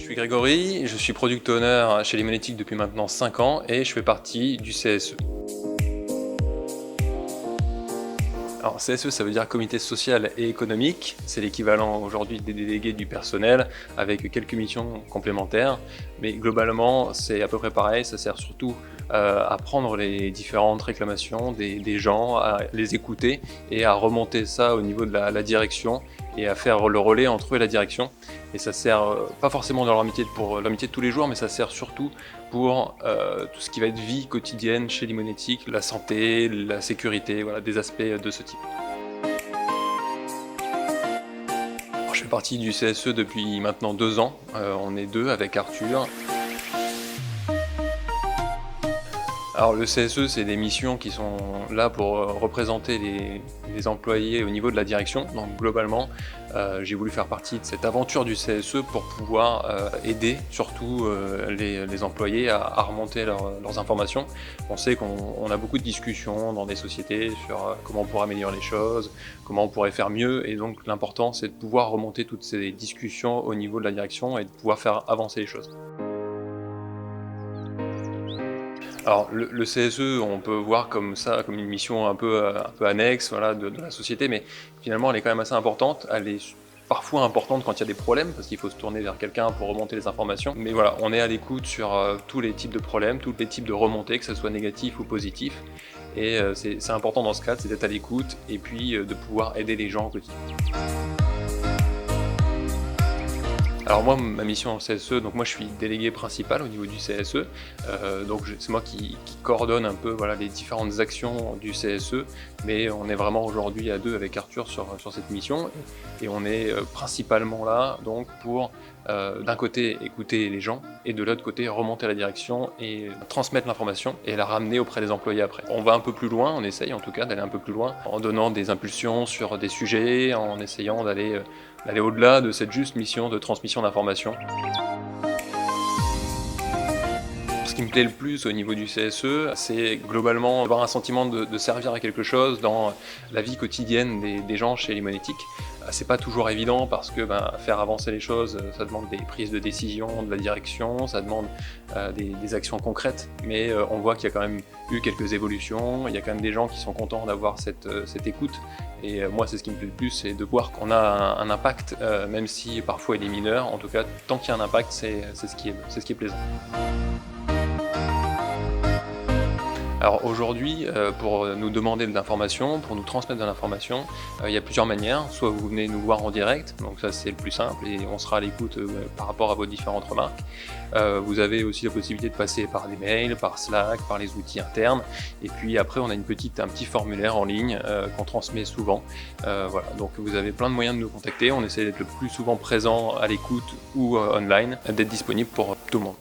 suis Grégory, je suis Product Owner chez Limonetic depuis maintenant 5 ans et je fais partie du CSE. Alors CSE, ça veut dire comité social et économique, c'est l'équivalent aujourd'hui des délégués du personnel avec quelques missions complémentaires, mais globalement c'est à peu près pareil, ça sert surtout à prendre les différentes réclamations des gens, à les écouter et à remonter ça au niveau de la direction et à faire le relais entre eux et la direction. Et ça sert pas forcément dans pour l'amitié de tous les jours, mais ça sert surtout pour tout ce qui va être vie quotidienne chez Limonetic, la santé, la sécurité, voilà, des aspects de ce type. Alors, je fais partie du CSE depuis maintenant 2 ans, on est 2 avec Arthur. Alors le CSE, c'est des missions qui sont là pour représenter les employés au niveau de la direction. Donc globalement, j'ai voulu faire partie de cette aventure du CSE pour pouvoir aider surtout les employés à remonter leurs informations. On sait qu'on a beaucoup de discussions dans des sociétés sur comment on pourrait améliorer les choses, comment on pourrait faire mieux, et donc l'important c'est de pouvoir remonter toutes ces discussions au niveau de la direction et de pouvoir faire avancer les choses. Alors le CSE, on peut voir comme ça, comme une mission un peu annexe, voilà, de la société, mais finalement elle est quand même assez importante. Elle est parfois importante quand il y a des problèmes, parce qu'il faut se tourner vers quelqu'un pour remonter les informations. Mais voilà, on est à l'écoute sur tous les types de problèmes, tous les types de remontées, que ce soit négatif ou positif. Et c'est important dans ce cadre, c'est d'être à l'écoute et puis de pouvoir aider les gens au quotidien. Alors moi, ma mission en CSE, donc moi je suis délégué principal au niveau du CSE, donc c'est moi qui coordonne un peu, voilà, les différentes actions du CSE, mais on est vraiment aujourd'hui à 2 avec Arthur sur cette mission, et on est principalement là donc pour d'un côté écouter les gens, et de l'autre côté remonter la direction et transmettre l'information et la ramener auprès des employés après. On va un peu plus loin, on essaye en tout cas d'aller un peu plus loin, en donnant des impulsions sur des sujets, en essayant d'aller au-delà de cette juste mission de transmission d'informations. Ce qui me plaît le plus au niveau du CSE, c'est globalement avoir un sentiment de servir à quelque chose dans la vie quotidienne des gens chez Limonetic. C'est pas toujours évident parce que faire avancer les choses, ça demande des prises de décision de la direction, ça demande des actions concrètes, mais on voit qu'il y a quand même eu quelques évolutions, il y a quand même des gens qui sont contents d'avoir cette écoute, et moi c'est ce qui me plaît le plus, c'est de voir qu'on a un impact, même si parfois il est mineur, en tout cas tant qu'il y a un impact, c'est ce qui est plaisant. Alors aujourd'hui, pour nous demander de l'information, pour nous transmettre de l'information, il y a plusieurs manières. Soit vous venez nous voir en direct, donc ça c'est le plus simple, et on sera à l'écoute par rapport à vos différentes remarques. Vous avez aussi la possibilité de passer par des mails, par Slack, par les outils internes, et puis après on a un petit formulaire en ligne qu'on transmet souvent. Voilà, donc vous avez plein de moyens de nous contacter, on essaie d'être le plus souvent présent à l'écoute ou online, d'être disponible pour tout le monde.